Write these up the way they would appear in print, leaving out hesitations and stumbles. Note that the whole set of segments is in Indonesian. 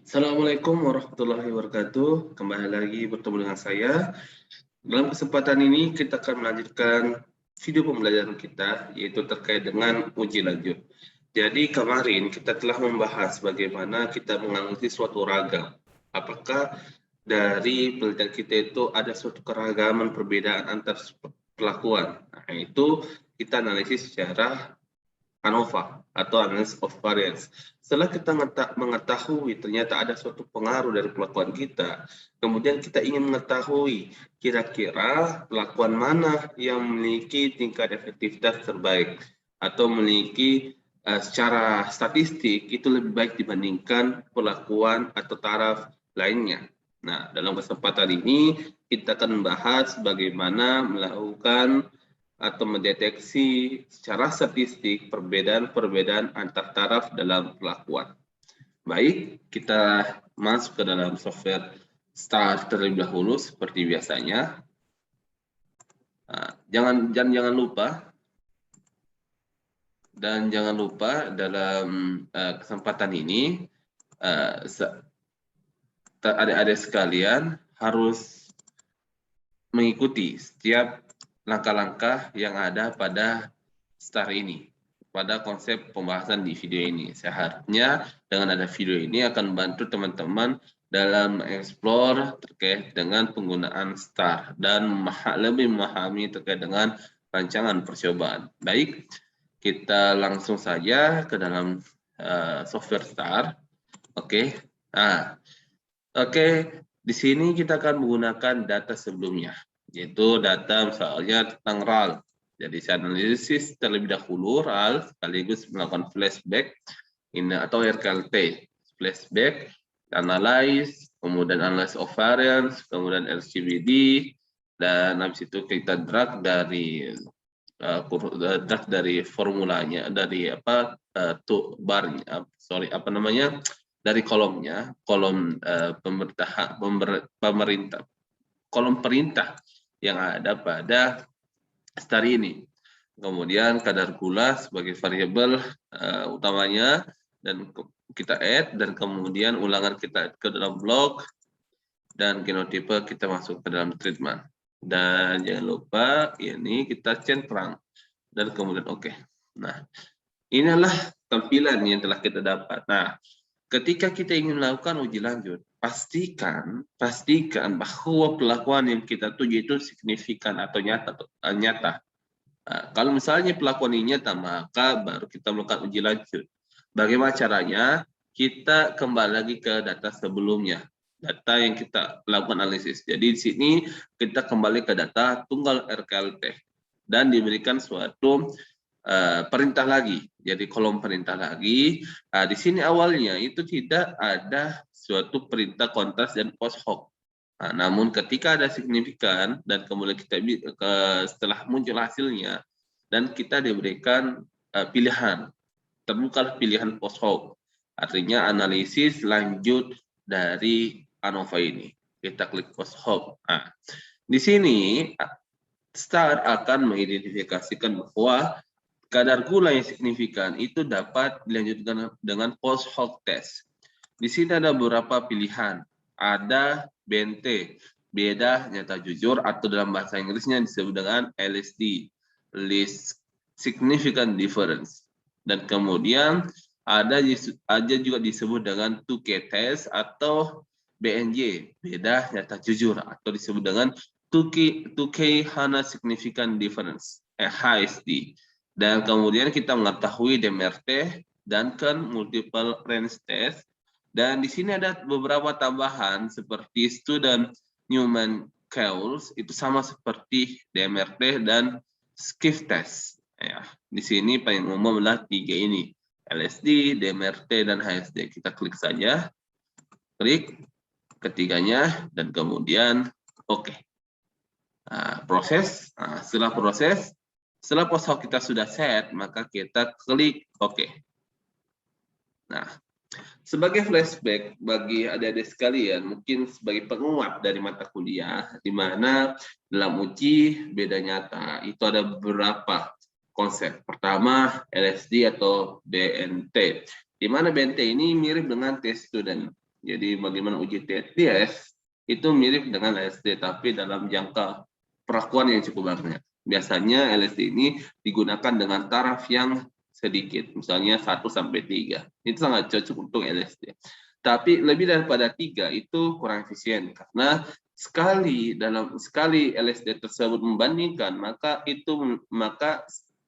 Assalamualaikum warahmatullahi wabarakatuh. Kembali lagi bertemu dengan saya. Dalam kesempatan ini kita akan melanjutkan video pembelajaran kita, yaitu terkait dengan uji lanjut. Jadi kemarin kita telah membahas bagaimana kita menganalisis suatu ragam. Apakah dari penelitian kita itu ada suatu keragaman perbedaan antar perlakuan. Nah, itu kita analisis secara ANOVA atau analysis of variance. Setelah kita mengetahui ternyata ada suatu pengaruh dari pelakuan kita, kemudian kita ingin mengetahui kira-kira pelakuan mana yang memiliki tingkat efektivitas terbaik atau memiliki secara statistik itu lebih baik dibandingkan pelakuan atau taraf lainnya. Nah, dalam kesempatan ini kita akan membahas bagaimana melakukan atau mendeteksi secara statistik perbedaan-perbedaan antar taraf dalam pelakuan. Baik, kita masuk ke dalam software STAR terlebih dahulu seperti biasanya. Nah, jangan lupa dalam kesempatan ini adik-adik sekalian harus mengikuti setiap langkah-langkah yang ada pada STAR ini, pada konsep pembahasan di video ini. Seharusnya dengan ada video ini akan membantu teman-teman dalam mengeksplor terkait dengan penggunaan STAR dan lebih memahami terkait dengan rancangan percobaan. Baik, kita langsung saja ke dalam software STAR. Oke. Nah, di sini kita akan menggunakan data sebelumnya, yaitu data misalnya tentang RAL. Jadi saya analisis terlebih dahulu RAL sekaligus melakukan flashback ini atau RKLT. Flashback, analyze, kemudian analysis of variance, kemudian LCBD, dan habis itu kita drag dari formulanya, dari dari kolomnya, kolom kolom perintah yang ada pada STAR ini. Kemudian kadar gula sebagai variabel utamanya, dan kita add, dan kemudian ulangan kita ke dalam blok, dan genotipe kita masuk ke dalam treatment. Dan jangan lupa ini kita change perang, dan kemudian oke. Nah, inilah tampilan yang telah kita dapat. Nah, ketika kita ingin melakukan uji lanjut, pastikan bahwa pelakuan yang kita tuju itu signifikan atau nyata. Nah, kalau misalnya pelakuan ini nyata, maka baru kita melakukan uji lanjut. Bagaimana caranya? Kita kembali lagi ke data sebelumnya, data yang kita lakukan analisis. Jadi di sini kita kembali ke data tunggal RKLT dan diberikan suatu perintah lagi, jadi kolom perintah lagi. Nah, di sini awalnya itu tidak ada suatu perintah kontras dan post hoc. Nah, namun ketika ada signifikan dan kemudian kita setelah muncul hasilnya dan kita diberikan pilihan, terbuka pilihan post hoc, artinya analisis lanjut dari ANOVA ini. Kita klik post hoc. Nah, di sini STAR akan mengidentifikasikan bahwa kadar gula yang signifikan itu dapat dilanjutkan dengan post hoc test. Di sini ada beberapa pilihan. Ada BNT, beda nyata jujur, atau dalam bahasa Inggrisnya disebut dengan LSD, least significant difference. Dan kemudian ada juga disebut dengan 2K test atau BNJ, beda nyata jujur, atau disebut dengan 2K Hana significant difference, HSD. Dan kemudian kita mengetahui DMRT dan kan multiple range test. Dan di sini ada beberapa tambahan seperti student Newman Cowles, itu sama seperti DMRT dan skiff test. Ya, di sini paling umum adalah 3 ini, LSD, DMRT, dan HSD. Kita klik saja, klik ketiganya, dan kemudian oke. Nah, setelah post hoc kita sudah set, maka kita klik OK. Nah, sebagai flashback bagi adik-adik sekalian, mungkin sebagai penguat dari mata kuliah, di mana dalam uji beda nyata itu ada beberapa konsep. Pertama, LSD atau BNT, di mana BNT ini mirip dengan test student. Jadi bagaimana uji TS itu mirip dengan LSD, tapi dalam jangka perakuan yang cukup banyak. Biasanya LSD ini digunakan dengan taraf yang sedikit, misalnya 1 sampai 3. Itu sangat cocok untuk LSD. Tapi lebih daripada 3 itu kurang efisien, karena sekali LSD tersebut membandingkan, maka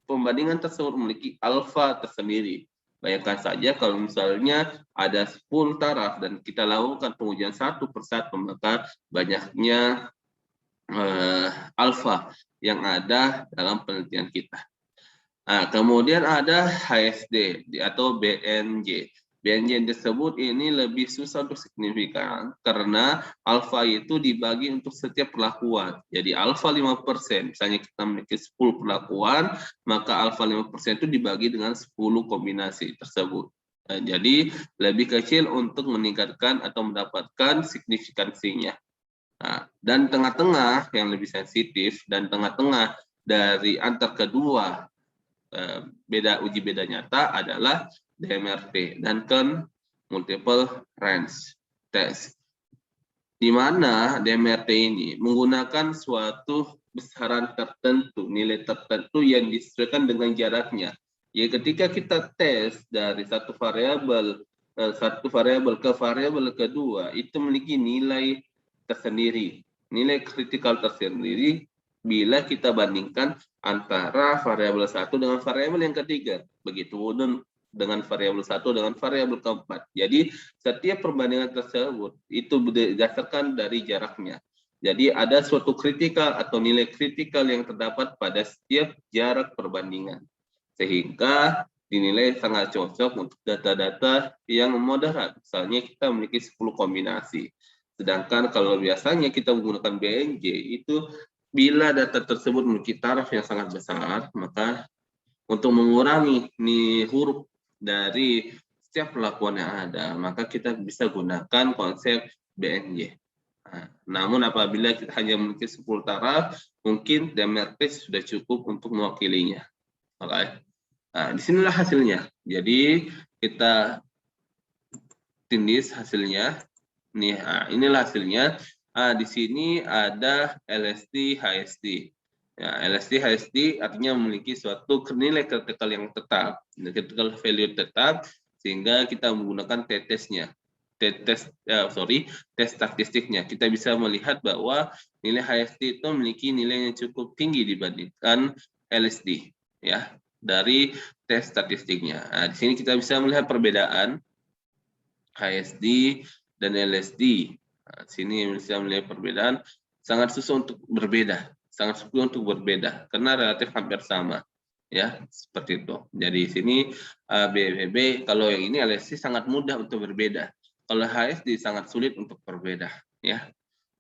pembandingan tersebut memiliki alfa tersendiri. Bayangkan saja kalau misalnya ada 10 taraf dan kita lakukan pengujian satu persatu, maka banyaknya alfa yang ada dalam penelitian kita. Nah, kemudian ada HSD atau BNJ. BNJ tersebut ini lebih susah untuk signifikan karena alfa itu dibagi untuk setiap perlakuan. Jadi alfa 5%, misalnya kita memiliki 10 perlakuan, maka alfa 5% itu dibagi dengan 10 kombinasi tersebut. Nah, jadi lebih kecil untuk meningkatkan atau mendapatkan signifikansinya. Nah, dan tengah-tengah yang lebih sensitif dan tengah-tengah dari antar kedua uji beda nyata adalah DMRT, Duncan Multiple Range Test, di mana DMRT ini menggunakan suatu besaran tertentu, nilai tertentu yang disesuaikan dengan jaraknya. Ya, ketika kita tes dari satu variabel ke variabel kedua, itu memiliki nilai tersendiri, nilai kritikal tersendiri bila kita bandingkan antara variabel satu dengan variabel yang ketiga. Begitu dengan variabel satu dengan variabel keempat. Jadi setiap perbandingan tersebut itu berdasarkan dari jaraknya. Jadi ada suatu kritikal atau nilai kritikal yang terdapat pada setiap jarak perbandingan, sehingga dinilai sangat cocok untuk data-data yang moderat. Misalnya kita memiliki 10 kombinasi. Sedangkan kalau biasanya kita menggunakan BNJ, itu bila data tersebut memiliki taraf yang sangat besar, maka untuk mengurangi nih huruf dari setiap perlakuan yang ada, maka kita bisa gunakan konsep BNJ. Nah, namun apabila kita hanya memiliki 10 taraf, mungkin DMRT sudah cukup untuk mewakilinya. Oke. Nah, disinilah hasilnya. Jadi kita tindis hasilnya. Inilah hasilnya. Di sini ada LSD, HSD. Ya, LSD, HSD artinya memiliki suatu nilai kritikal yang tetap, critical value tetap, sehingga kita menggunakan tes statistiknya. Kita bisa melihat bahwa nilai HSD itu memiliki nilai yang cukup tinggi dibandingkan LSD, ya, dari tes statistiknya. Nah, di sini kita bisa melihat perbedaan HSD dan LSD. Nah, sini bisa melihat perbedaan, sangat susah untuk berbeda, karena relatif hampir sama, ya, seperti itu. Jadi sini BBB, kalau yang ini LSD sangat mudah untuk berbeda, kalau HSD sangat sulit untuk berbeda, ya.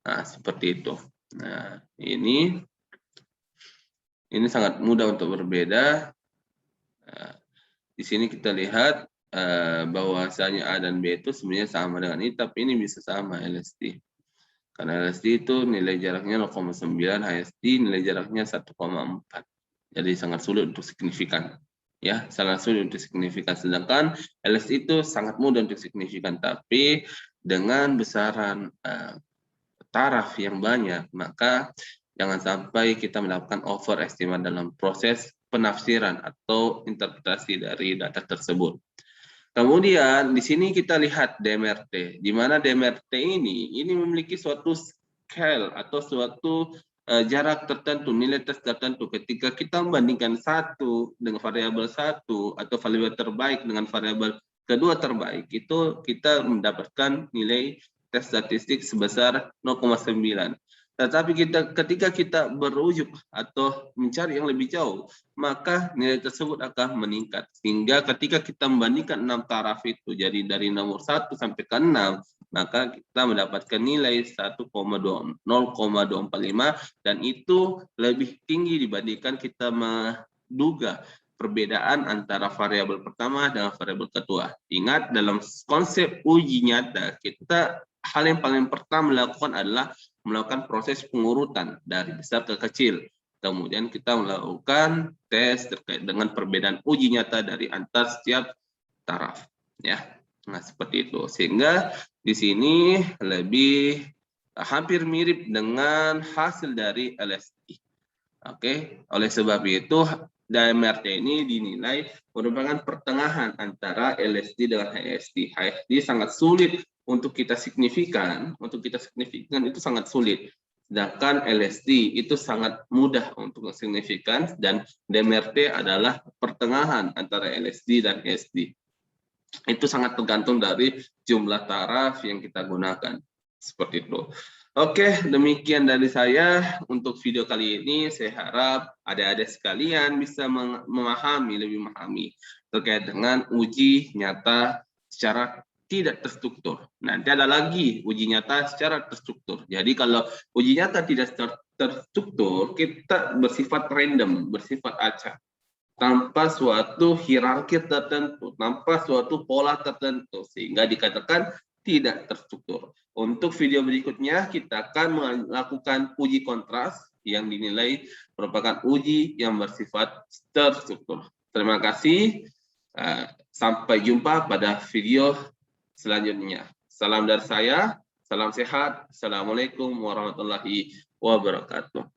Nah, seperti itu. Nah, ini sangat mudah untuk berbeda. Nah, di sini kita lihat bahwasanya A dan B itu sebenarnya sama dengan ini, tapi ini bisa sama LSD. Karena LSD itu nilai jaraknya 0,9, HSD nilai jaraknya 1,4. Jadi sangat sulit untuk signifikan. Ya, sangat sulit untuk signifikan. Sedangkan LSD itu sangat mudah untuk signifikan, tapi dengan besaran taraf yang banyak, maka jangan sampai kita melakukan overestimate dalam proses penafsiran atau interpretasi dari data tersebut. Kemudian di sini kita lihat DMRT, di mana DMRT ini memiliki suatu scale atau suatu jarak tertentu, nilai tes tertentu. Ketika kita membandingkan satu dengan variabel satu atau variabel terbaik dengan variabel kedua terbaik, itu kita mendapatkan nilai tes statistik sebesar 0,9. Tetapi ketika kita berujuk atau mencari yang lebih jauh, maka nilai tersebut akan meningkat. Sehingga ketika kita membandingkan 6 taraf itu, jadi dari nomor 1 sampai ke 6, maka kita mendapatkan nilai 0,245, dan itu lebih tinggi dibandingkan kita menduga perbedaan antara variabel pertama dengan variabel kedua. Ingat, dalam konsep uji nyata, hal yang paling pertama melakukan adalah melakukan proses pengurutan dari besar ke kecil. Kemudian kita melakukan tes terkait dengan perbedaan uji nyata dari antar setiap taraf. Ya, nah seperti itu. Sehingga Di sini lebih hampir mirip dengan hasil dari LSD. Oke, oleh sebab itu DMRT ini dinilai merupakan pertengahan antara LSD dengan HSD. HSD sangat sulit untuk kita signifikan, itu sangat sulit. Sedangkan LSD itu sangat mudah untuk signifikan, dan DMRT adalah pertengahan antara LSD dan HSD. Itu sangat tergantung dari jumlah taraf yang kita gunakan. Seperti itu. Oke, demikian dari saya untuk video kali ini. Saya harap adik-adik sekalian bisa lebih memahami terkait dengan uji nyata secara tidak terstruktur. Nanti ada lagi uji nyata secara terstruktur. Jadi kalau uji nyata tidak terstruktur, kita bersifat random, bersifat acak, tanpa suatu hierarki tertentu, tanpa suatu pola tertentu, sehingga dikatakan tidak terstruktur. Untuk video berikutnya, kita akan melakukan uji kontras yang dinilai merupakan uji yang bersifat terstruktur. Terima kasih. Sampai jumpa pada video selanjutnya. Salam dari saya, salam sehat. Assalamualaikum warahmatullahi wabarakatuh.